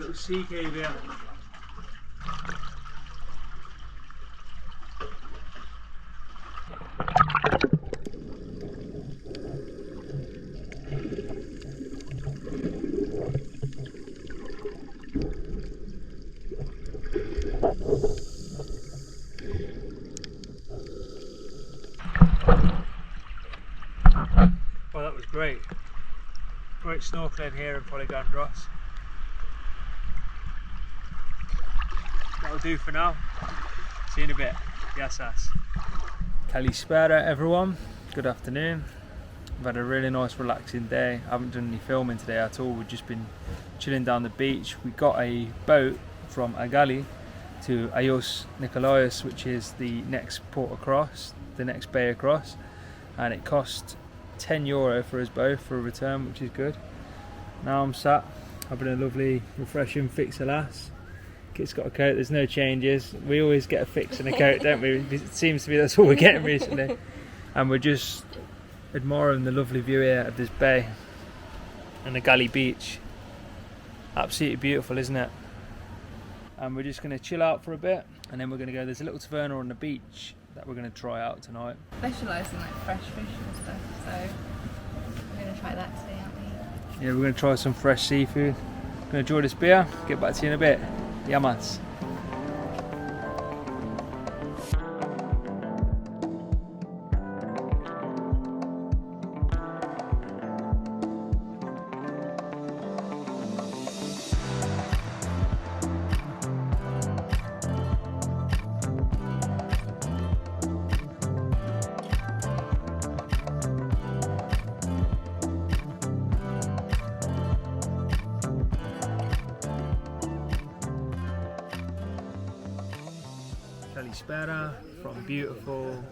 little sea cave here. Well, that was great. Great snorkeling here in Folegandros. That'll do for now. See you in a bit. Yassas. Kalispera everyone. Good afternoon. I've had a really nice relaxing day. I haven't done any filming today at all. We've just been chilling down the beach. We got a boat from Agali to Agios Nikolaos, which is the next port across, the next bay across, and it cost €10 for us both for a return, which is good. Now I'm sat having a lovely refreshing fix alas. Kit's got a coat, there's no changes. We always get a fix and a coat, don't we? It seems to be that's all we're getting recently. And we're just admiring the lovely view here of this bay and the Agali beach. Absolutely beautiful, isn't it? And we're just going to chill out for a bit, and then we're going to go, there's a little taverna on the beach that we're going to try out tonight. Specialise in like fresh fish and stuff, so we're going to try that today, aren't we? Yeah, we're going to try some fresh seafood. Going to enjoy this beer, get back to you in a bit. Yamas. Kalispera from beautiful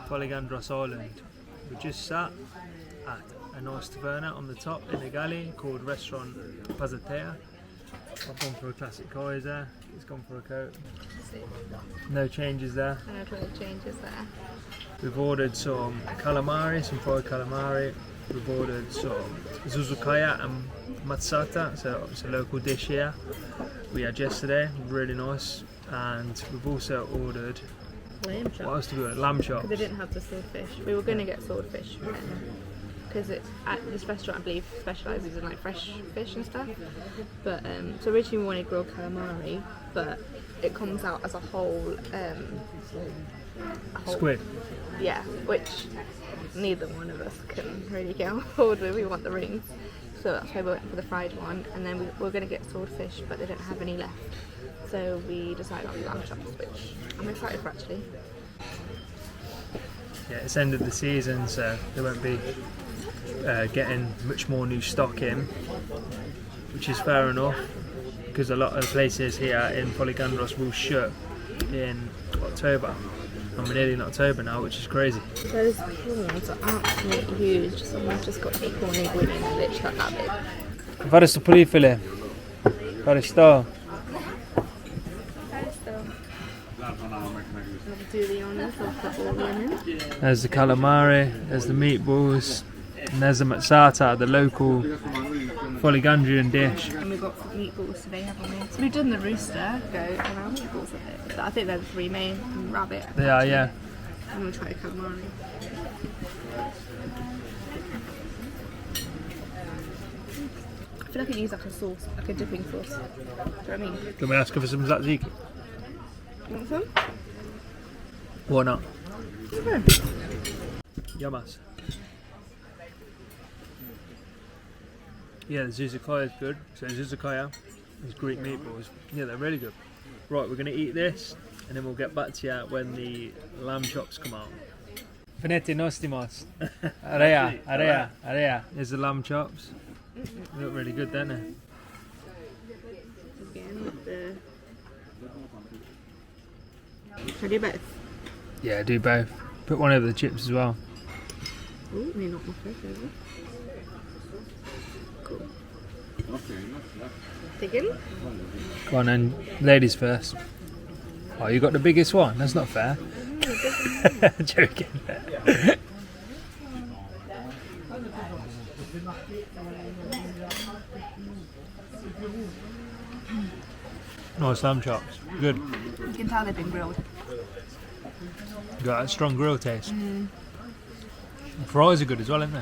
Folegandros Island. We just sat at a nice taverna on the top in Agali called Restaurant Pazatea. I've gone for a classic Kaiser, he's gone for a coat. No changes there. No changes there. We've ordered some calamari, some fried calamari. We've ordered some zuzukaya and matsata, so it's a local dish here. We had yesterday, really nice. And we've also ordered Lamb chop. What else did we order? Lamb chops. Because they didn't have the swordfish. We were going to get swordfish because it's at this restaurant, I believe, specialises in like fresh fish and stuff. But so originally we wanted grilled calamari, but it comes out as a whole Squid. Yeah, which neither one of us can really get on board with. We want the rings, so that's why we went for the fried one. And then we were going to get swordfish, but they didn't have any left. So we decided on lamb chops, which I'm excited for actually. Yeah, it's end of the season, so they won't be getting much more new stock in, which is fair enough, because a lot of places here in Folegandros will shut in October, and we're nearly in October now, which is crazy. Those prawns are absolutely huge. Someone's just got a prawn linguine and literally like that big. Fare sto polifile. Fare sto. Do the honours of the all women. There's the calamari, there's the meatballs, and there's the matsata, the local Folegandrian dish. And we've got meatballs today, haven't we? So we've done the rooster, goat, and our meatballs of it. I think they're the three main, and rabbit. They are, yeah. I'm going to try the calamari. I feel like it needs like a sauce, like a dipping sauce. Do you know what I mean? Can we ask her for some tzatziki? You want some? Why not? Okay. Yamas. Yeah, the zuzukaya is good. So zuzukaya is Greek meatballs. Yeah, they're really good. Right, we're going to eat this, and then we'll get back to you when the lamb chops come out. Finete nostimos. Area. There's the lamb chops. They look really good, don't they? Again with the... Should I do both? Yeah, do both. Put one over the chips as well. Oh, may not my fish over. Cool. Digging? Go on then, ladies first. Oh, you got the biggest one? That's not fair. Joking. Nice lamb chops. Good. You can tell they've been grilled. Got that strong grill taste. The fries are good as well, aren't they?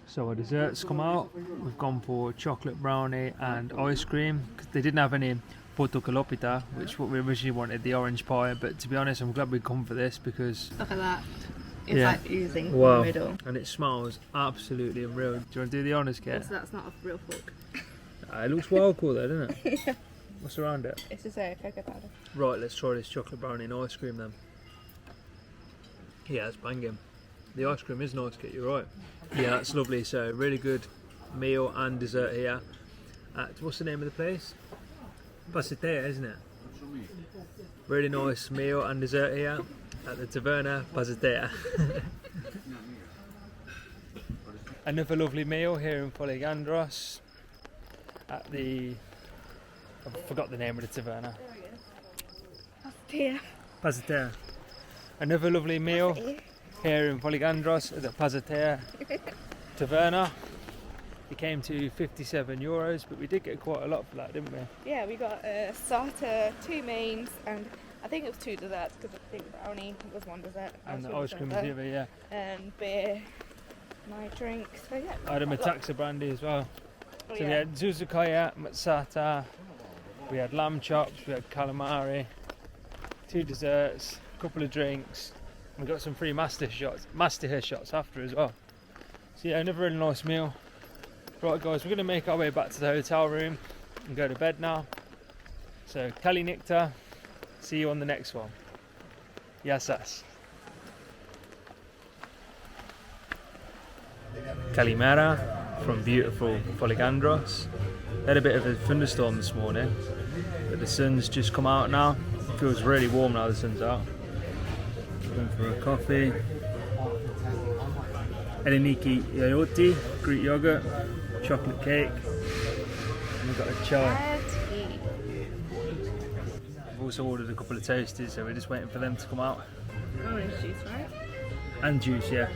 So our desserts come out. We've gone for chocolate brownie and ice cream because they didn't have any portokalopita, which what we originally wanted, the orange pie. But to be honest, I'm glad we've come for this because Look at that. It's like oozing in wow. the middle. And it smells absolutely unreal. Do you want to do the honours, Kate? So that's not a real fork. It looks wild cool though, doesn't it? Yeah. What's around it? It's just a cocoa powder. Right, let's try this chocolate brownie and ice cream then. Yeah, it's banging. The ice cream is nice, Kit, you're right. Yeah, that's lovely. So really good meal and dessert here at, what's the name of the place? Pasatea, isn't it? Really nice meal and dessert here at the Taverna Pasatea. Another lovely meal here in Folegandros at the, I forgot the name of the Taverna. Pasatea. Another lovely meal here in Folegandros at the Pasatea Taverna. It came to €57, but we did get quite a lot for that, didn't we? Yeah, we got a starter, 2 mains, and I think it was 2 desserts because I think brownie was 1 dessert. And the ice cream was the other, yeah. And beer, my drink. So yeah. I had a Metaxa brandy as well. Oh, So we had zuzakaya, matsata, we had lamb chops, we had calamari, 2 desserts, a couple of drinks. We got some free master shots after as well. So yeah, another really nice meal. Right guys, we're going to make our way back to the hotel room and go to bed now. So Kali Nikta, see you on the next one. Yasas. Kalimera from beautiful Folegandros. Had a bit of a thunderstorm this morning, but the sun's just come out now. It feels really warm now the sun's out. Going for a coffee. Eleniki Yayoti, Greek yogurt, chocolate cake, and we've got a chai. We've also ordered a couple of toasties, so we're just waiting for them to come out. Orange juice, right? And juice, yeah.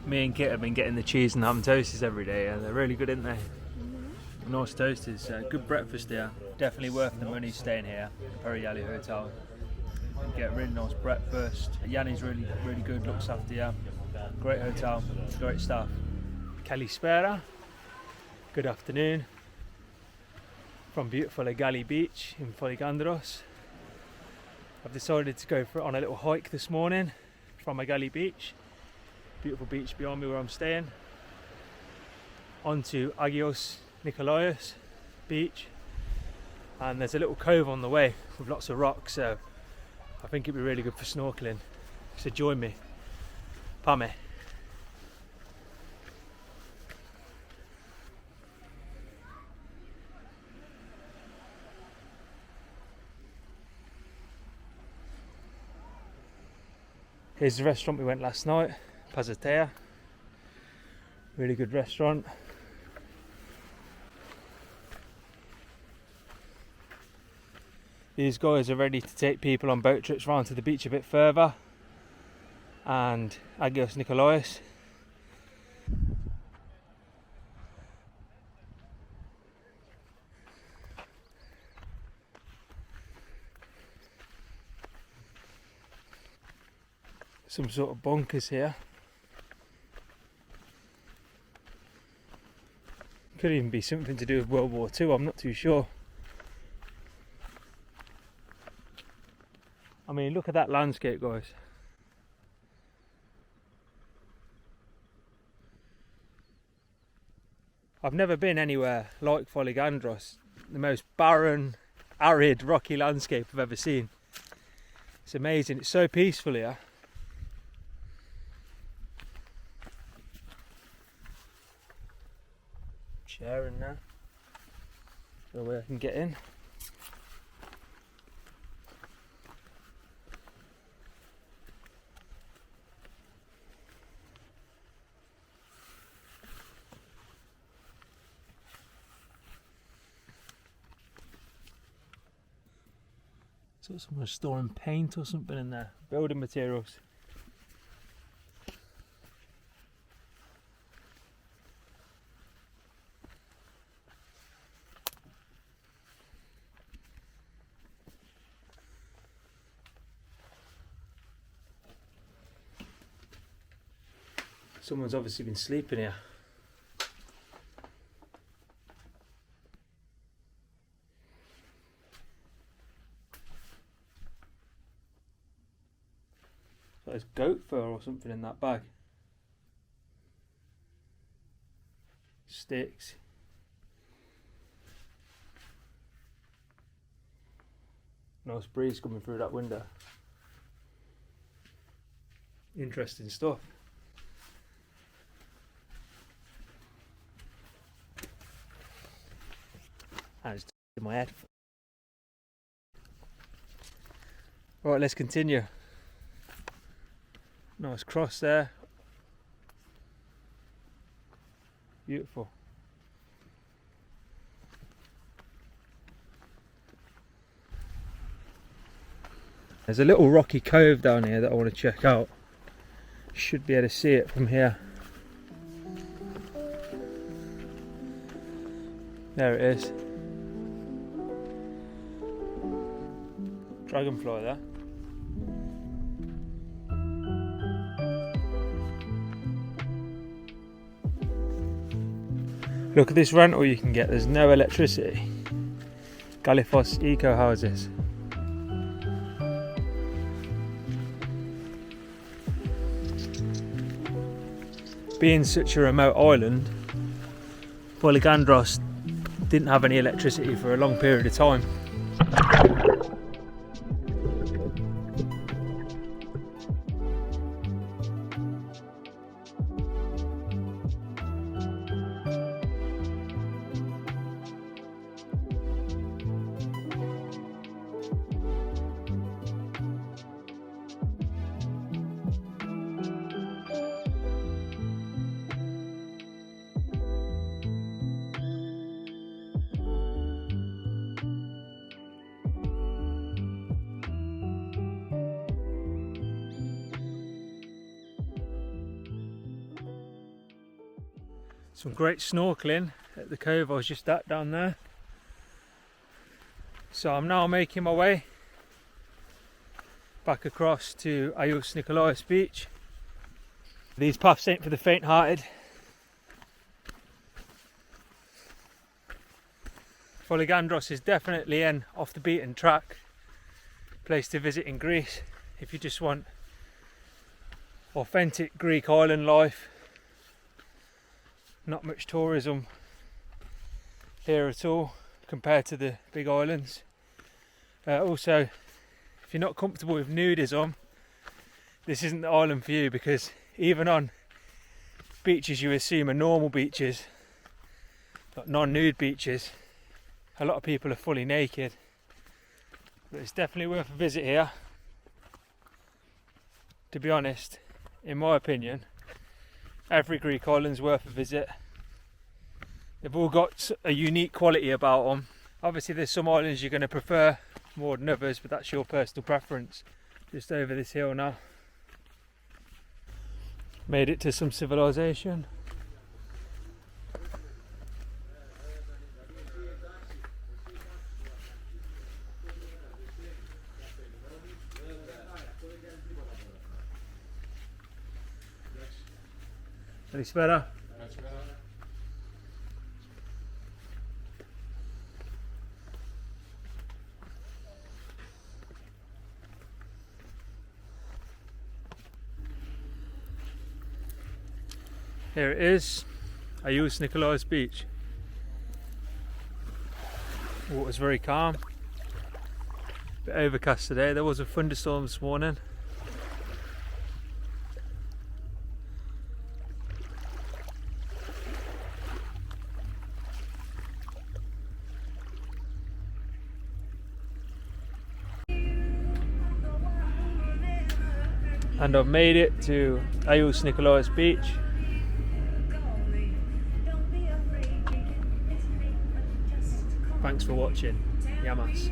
Me and Kit have been getting the cheese and ham toasties every day, and they're really good, aren't they? Nice toasties, good breakfast here. Definitely worth the money staying here at Periyali Hotel. You get a really nice breakfast. Yanni's really good, looks after you. Great hotel, great staff. Kalispera, good afternoon. From beautiful Agali beach in Folegandros. I've decided to go on a little hike this morning from Agali beach. Beautiful beach behind me where I'm staying. Onto Agios Nikolaos beach. And there's a little cove on the way with lots of rocks, so I think it'd be really good for snorkeling. So join me. Pame. Here's the restaurant we went last night, Pasatea. Really good restaurant. These guys are ready to take people on boat trips round to the beach a bit further. And Agios Nikolaos. Some sort of bunkers here. Could even be something to do with World War II, I'm not too sure. I mean, look at that landscape, guys. I've never been anywhere like Folegandros, the most barren, arid, rocky landscape I've ever seen. It's amazing, it's so peaceful here. Chair in there, so where I can get in. So someone's storing paint or something in there. Building materials. Someone's obviously been sleeping here. So there's goat fur or something in that bag. Sticks. Nice breeze coming through that window. Interesting stuff. I just in my head. Right, let's continue. Nice cross there. Beautiful. There's a little rocky cove down here that I want to check out. Should be able to see it from here. There it is. Dragonfly there. Look at this rental you can get, there's no electricity. Galifos eco houses. Being such a remote island, Folegandros didn't have any electricity for a long period of time. Some great snorkeling at the cove I was just at down there. So I'm now making my way back across to Agios Nikolaos beach. These paths ain't for the faint-hearted. Folegandros is definitely an off the beaten track place to visit in Greece if you just want authentic Greek island life. Not much tourism here at all compared to the big islands. Also, if you're not comfortable with nudism, this isn't the island for you, because even on beaches you assume are normal beaches, like non-nude beaches, a lot of people are fully naked. But it's definitely worth a visit here. To be honest, in my opinion, every Greek island's worth a visit. They've all got a unique quality about them. Obviously there's some islands you're going to prefer more than others, but that's your personal preference. Just over this hill now. Made it to some civilization. Καλησπέρα. Here it is, Agios Nikolaos beach. Water's very calm. Bit overcast today. There was a thunderstorm this morning. And I've made it to Agios Nikolaos beach. Thanks for watching. Yamas.